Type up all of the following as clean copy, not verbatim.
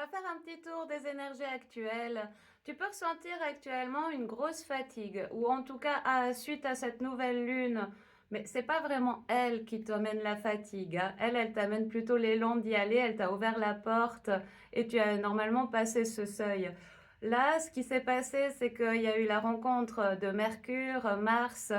va faire un petit tour des énergies actuelles. Tu peux ressentir actuellement une grosse fatigue, ou en tout cas suite à cette nouvelle lune. Mais c'est pas vraiment elle qui t'amène la fatigue, hein. Elle t'amène plutôt l'élan d'y aller. Elle t'a ouvert la porte et tu as normalement passé ce seuil. Là, ce qui s'est passé, c'est qu'il y a eu la rencontre de Mercure, Mars,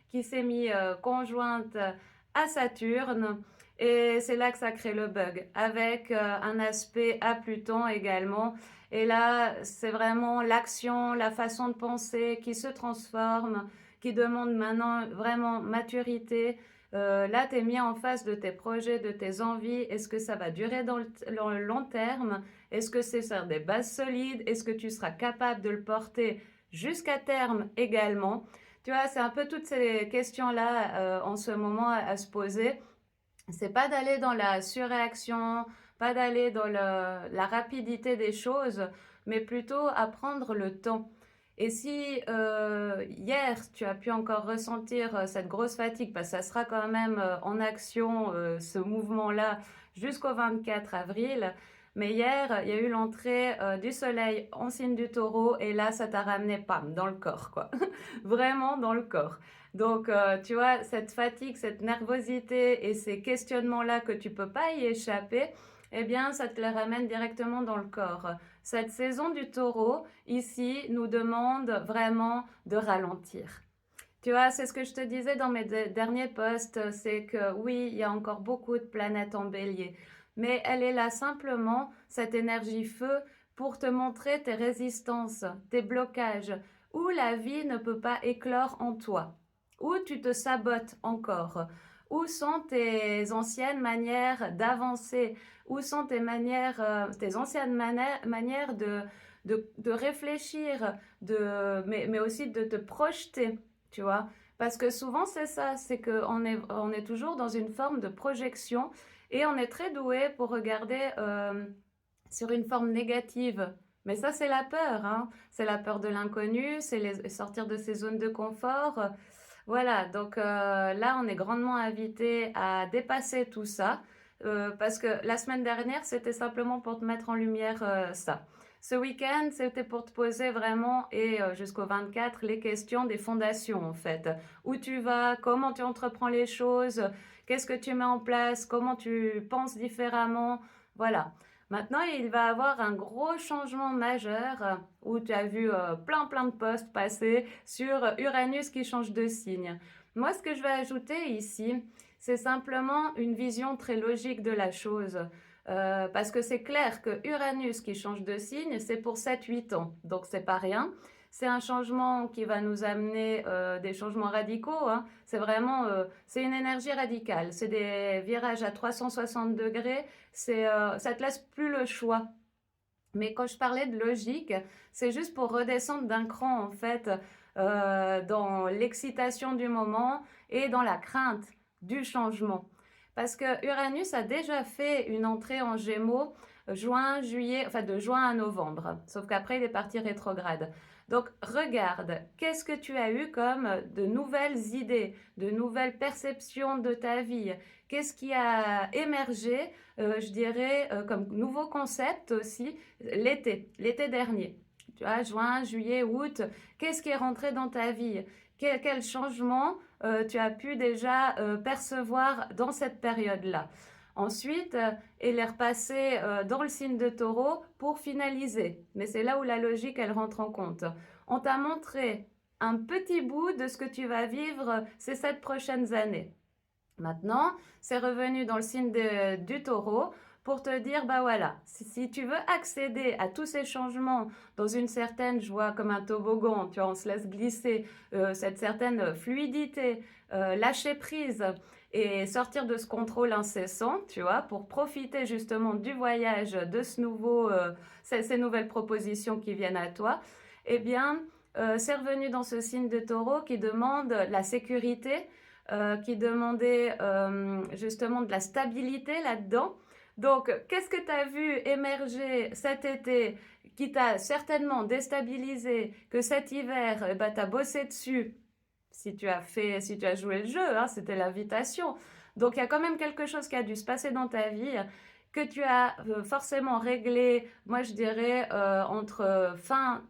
qui s'est mis conjointe à Saturne. Et c'est là que ça crée le bug, avec un aspect à Pluton également. Et là, c'est vraiment l'action, la façon de penser qui se transforme, qui demande maintenant vraiment maturité. Là, tu es mis en face de tes projets, de tes envies. Est-ce que ça va durer dans le long terme? Est-ce que c'est sur des bases solides? Est-ce que tu seras capable de le porter jusqu'à terme également? Tu vois, c'est un peu toutes ces questions-là en ce moment à se poser. C'est pas d'aller dans la surréaction, pas d'aller dans la rapidité des choses, mais plutôt à prendre le temps. Et si hier tu as pu encore ressentir cette grosse fatigue, parce que ça sera quand même en action ce mouvement-là jusqu'au 24 avril, mais hier il y a eu l'entrée du soleil en signe du taureau et là ça t'a ramené pam dans le corps quoi, vraiment dans le corps. Donc, tu vois, cette fatigue, cette nervosité et ces questionnements-là que tu peux pas y échapper, eh bien, ça te les ramène directement dans le corps. Cette saison du taureau, ici, nous demande vraiment de ralentir. Tu vois, c'est ce que je te disais dans mes derniers posts, c'est que oui, il y a encore beaucoup de planètes en bélier, mais elle est là simplement, cette énergie feu, pour te montrer tes résistances, tes blocages, où la vie ne peut pas éclore en toi, où tu te sabotes encore, où sont tes anciennes manières d'avancer, où sont tes anciennes manières de réfléchir, mais aussi de te projeter, tu vois. Parce que souvent c'est ça, c'est on est toujours dans une forme de projection et on est très doué pour regarder sur une forme négative. Mais ça, c'est la peur, hein. C'est la peur de l'inconnu, c'est sortir de ses zones de confort. Voilà, donc là, on est grandement invité à dépasser tout ça, parce que la semaine dernière, c'était simplement pour te mettre en lumière ça. Ce week-end, c'était pour te poser vraiment, et jusqu'au 24, les questions des fondations, en fait. Où tu vas, comment tu entreprends les choses, qu'est-ce que tu mets en place, comment tu penses différemment, voilà. Maintenant, il va y avoir un gros changement majeur où tu as vu plein de posts passer sur Uranus qui change de signe. Moi, ce que je vais ajouter ici, c'est simplement une vision très logique de la chose. Parce que c'est clair que Uranus qui change de signe, c'est pour 7-8 ans. Donc, c'est pas rien. C'est un changement qui va nous amener des changements radicaux, hein. C'est vraiment, c'est une énergie radicale. C'est des virages à 360 degrés. Ça te laisse plus le choix. Mais quand je parlais de logique, c'est juste pour redescendre d'un cran en fait dans l'excitation du moment et dans la crainte du changement. Parce que Uranus a déjà fait une entrée en Gémeaux juin, juillet, enfin de juin à novembre. Sauf qu'après il est parti rétrograde. Donc regarde, qu'est-ce que tu as eu comme de nouvelles idées, de nouvelles perceptions de ta vie? Qu'est-ce qui a émergé, je dirais, comme nouveau concept aussi, l'été dernier? Tu vois, juin, juillet, août, qu'est-ce qui est rentré dans ta vie? Quel changement tu as pu déjà percevoir dans cette période-là? Ensuite, il est repassé dans le signe de taureau pour finaliser. Mais c'est là où la logique, elle rentre en compte. On t'a montré un petit bout de ce que tu vas vivre ces 7 prochaines années. Maintenant, c'est revenu dans le signe du taureau pour te dire, bah voilà, si tu veux accéder à tous ces changements dans une certaine joie comme un toboggan, tu vois, on se laisse glisser, cette certaine fluidité, lâcher prise et sortir de ce contrôle incessant, tu vois, pour profiter justement du voyage, de ces nouvelles propositions qui viennent à toi, eh bien, c'est revenu dans ce signe de taureau qui demande la sécurité, qui demandait justement de la stabilité là-dedans. Donc, qu'est-ce que tu as vu émerger cet été qui t'a certainement déstabilisé, que cet hiver, bah, tu as bossé dessus si tu as joué le jeu, hein, c'était l'invitation. Donc, il y a quand même quelque chose qui a dû se passer dans ta vie que tu as forcément réglé, moi je dirais entre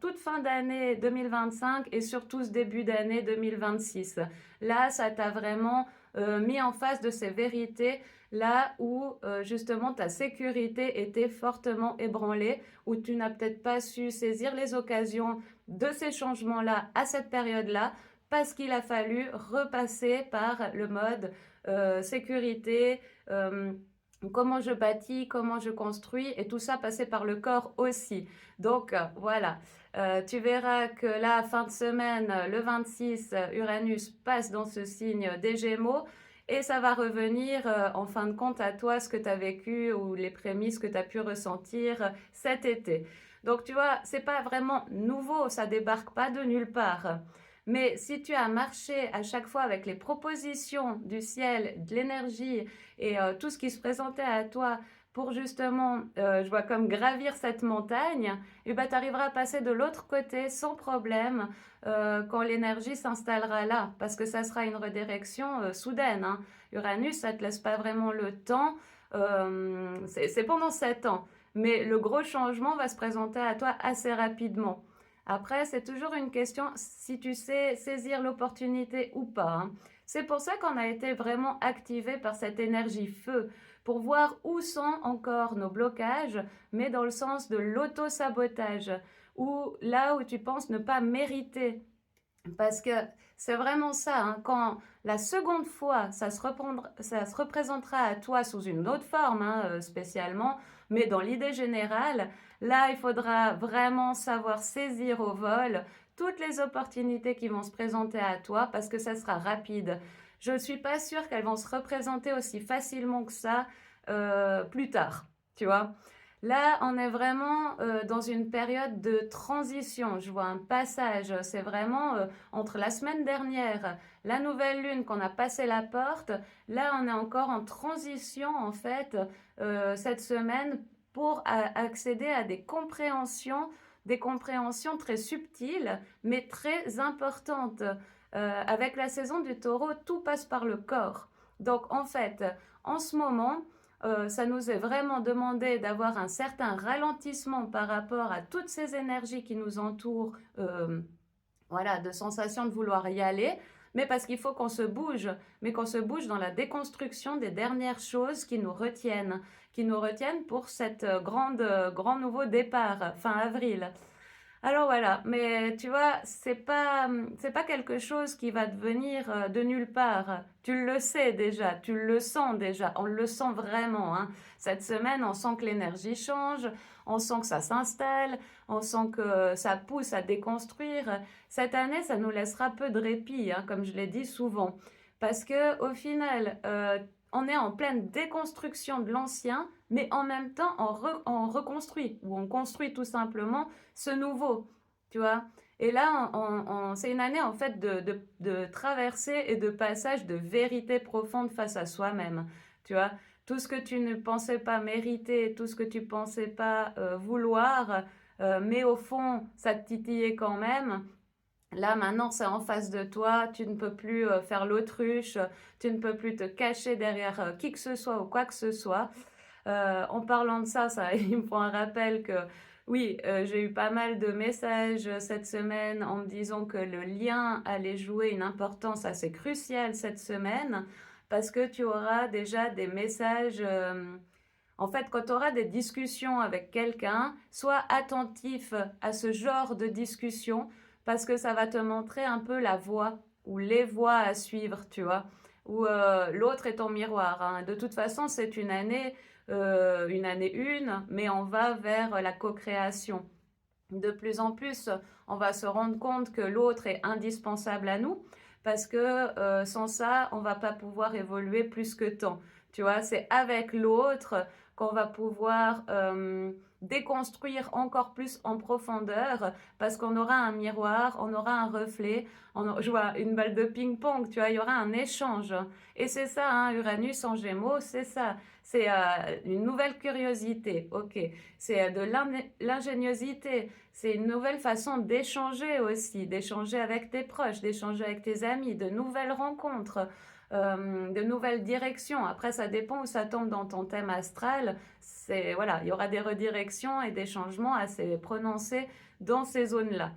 toute fin d'année 2025 et surtout ce début d'année 2026. Là, ça t'a vraiment mis en face de ces vérités, là où justement ta sécurité était fortement ébranlée, où tu n'as peut-être pas su saisir les occasions de ces changements-là à cette période-là, parce qu'il a fallu repasser par le mode sécurité, comment je bâtis, comment je construis, et tout ça passer par le corps aussi. Donc voilà, tu verras que là, fin de semaine, le 26, Uranus passe dans ce signe des Gémeaux, et ça va revenir en fin de compte à toi ce que tu as vécu ou les prémices que tu as pu ressentir cet été. Donc tu vois, c'est pas vraiment nouveau, ça débarque pas de nulle part. Mais si tu as marché à chaque fois avec les propositions du ciel, de l'énergie et tout ce qui se présentait à toi pour justement, je vois comme gravir cette montagne, et ben tu arriveras à passer de l'autre côté sans problème quand l'énergie s'installera là, parce que ça sera une redirection soudaine. Hein. Uranus, ça te laisse pas vraiment le temps, c'est pendant 7 ans, mais le gros changement va se présenter à toi assez rapidement. Après, c'est toujours une question si tu sais saisir l'opportunité ou pas. Hein. C'est pour ça qu'on a été vraiment activé par cette énergie feu, pour voir où sont encore nos blocages, mais dans le sens de l'auto-sabotage, ou là où tu penses ne pas mériter. Parce que c'est vraiment ça, hein, quand la seconde fois, ça se représentera à toi sous une autre forme, hein, spécialement, mais dans l'idée générale, là, il faudra vraiment savoir saisir au vol toutes les opportunités qui vont se présenter à toi parce que ça sera rapide. Je ne suis pas sûre qu'elles vont se représenter aussi facilement que ça plus tard, tu vois. Là, on est vraiment dans une période de transition. Je vois un passage. C'est vraiment entre la semaine dernière, la nouvelle lune qu'on a passé la porte. Là, on est encore en transition, en fait, cette semaine pour accéder à des compréhensions très subtiles, mais très importantes. Avec la saison du taureau, tout passe par le corps. Donc, en fait, en ce moment, ça nous est vraiment demandé d'avoir un certain ralentissement par rapport à toutes ces énergies qui nous entourent, voilà, de sensation de vouloir y aller, mais parce qu'il faut qu'on se bouge, mais qu'on se bouge dans la déconstruction des dernières choses qui nous retiennent pour cette grand nouveau départ, fin avril. Alors voilà, mais tu vois, c'est pas quelque chose qui va te venir de nulle part. Tu le sais déjà, tu le sens déjà, on le sent vraiment. Hein. Cette semaine, on sent que l'énergie change, on sent que ça s'installe, on sent que ça pousse à déconstruire. Cette année, ça nous laissera peu de répit, hein, comme je l'ai dit souvent, parce que au final, on est en pleine déconstruction de l'ancien, mais en même temps, on reconstruit, ou on construit tout simplement ce nouveau, tu vois. Et là, c'est une année en fait de traversée et de passage de vérité profonde face à soi-même, tu vois. Tout ce que tu ne pensais pas mériter, tout ce que tu pensais pas vouloir, mais au fond, ça te titillait quand même. Là, maintenant, c'est en face de toi, tu ne peux plus faire l'autruche, tu ne peux plus te cacher derrière qui que ce soit ou quoi que ce soit. En parlant de ça, il me faut un rappel que oui, j'ai eu pas mal de messages cette semaine en me disant que le lien allait jouer une importance assez cruciale cette semaine parce que tu auras déjà des messages. En fait, quand tu auras des discussions avec quelqu'un, sois attentif à ce genre de discussion parce que ça va te montrer un peu la voie ou les voies à suivre, tu vois, ou l'autre est ton miroir. Hein. De toute façon, c'est une année une, mais on va vers la co-création. De plus en plus, on va se rendre compte que l'autre est indispensable à nous parce que sans ça, on va pas pouvoir évoluer plus que tant. Tu vois, c'est avec l'autre qu'on va pouvoir déconstruire encore plus en profondeur parce qu'on aura un miroir, on aura un reflet, je vois une balle de ping-pong, tu vois, il y aura un échange. Et c'est ça, hein, Uranus en Gémeaux, c'est ça. C'est une nouvelle curiosité, ok. C'est de l'ingéniosité, c'est une nouvelle façon d'échanger aussi, d'échanger avec tes proches, d'échanger avec tes amis, de nouvelles rencontres. de nouvelles directions. Après, ça dépend où ça tombe dans ton thème astral. C'est, voilà, il y aura des redirections et des changements assez prononcés dans ces zones-là.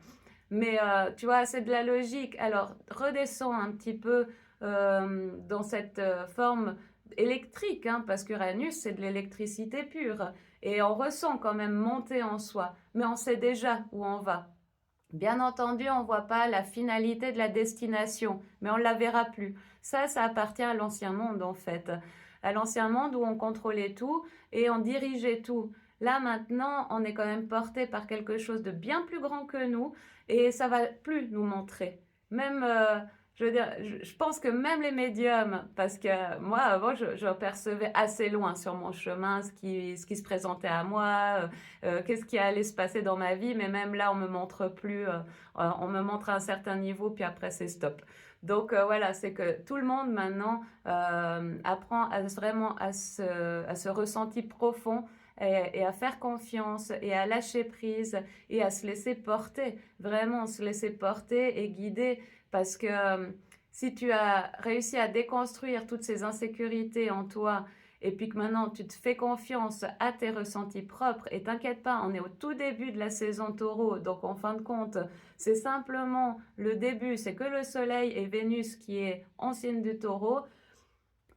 Mais tu vois, c'est de la logique. Alors, redescends un petit peu dans cette forme électrique, hein, parce qu'Uranus, c'est de l'électricité pure. Et on ressent quand même monter en soi, mais on sait déjà où on va. Bien entendu, on ne voit pas la finalité de la destination, mais on ne la verra plus. Ça appartient à l'ancien monde en fait. À l'ancien monde où on contrôlait tout et on dirigeait tout. Là maintenant, on est quand même porté par quelque chose de bien plus grand que nous et ça va plus nous montrer. Même, je veux dire, je pense que même les médiums, parce que moi avant je percevais assez loin sur mon chemin ce qui se présentait à moi, qu'est-ce qui allait se passer dans ma vie, mais même là on me montre plus, on me montre à un certain niveau puis après c'est stop. Donc voilà, c'est que tout le monde maintenant apprend vraiment à ce ressenti profond et à faire confiance et à lâcher prise et à se laisser porter, vraiment se laisser porter et guider parce que si tu as réussi à déconstruire toutes ces insécurités en toi et puis que maintenant tu te fais confiance à tes ressentis propres et t'inquiète pas, on est au tout début de la saison taureau, donc en fin de compte, c'est simplement le début, c'est que le soleil et Vénus qui est en signe du taureau.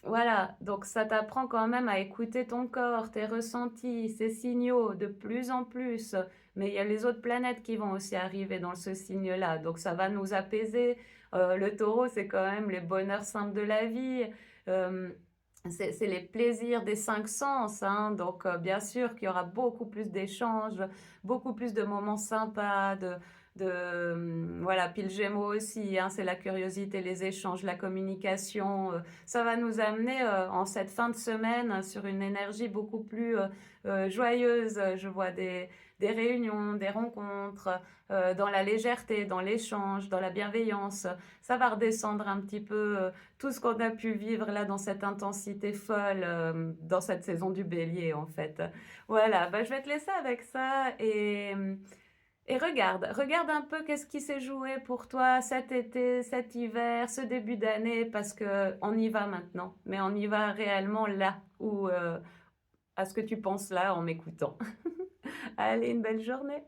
Voilà, donc ça t'apprend quand même à écouter ton corps, tes ressentis, ces signaux de plus en plus. Mais il y a les autres planètes qui vont aussi arriver dans ce signe-là, donc ça va nous apaiser. Le taureau, c'est quand même les bonheurs simples de la vie. Euh, c'est les plaisirs des cinq sens, hein. Donc bien sûr qu'il y aura beaucoup plus d'échanges, beaucoup plus de moments sympas, voilà. Puis le Gémeaux aussi, hein, c'est la curiosité, les échanges, la communication. Ça va nous amener en cette fin de semaine sur une énergie beaucoup plus joyeuse. Je vois des réunions, des rencontres, dans la légèreté, dans l'échange, dans la bienveillance. Ça va redescendre un petit peu tout ce qu'on a pu vivre là dans cette intensité folle, dans cette saison du bélier en fait. Voilà, bah, je vais te laisser avec ça et regarde un peu qu'est-ce qui s'est joué pour toi cet été, cet hiver, ce début d'année, parce que on y va maintenant, mais on y va réellement là, où à ce que tu penses là en m'écoutant. Allez, une belle journée.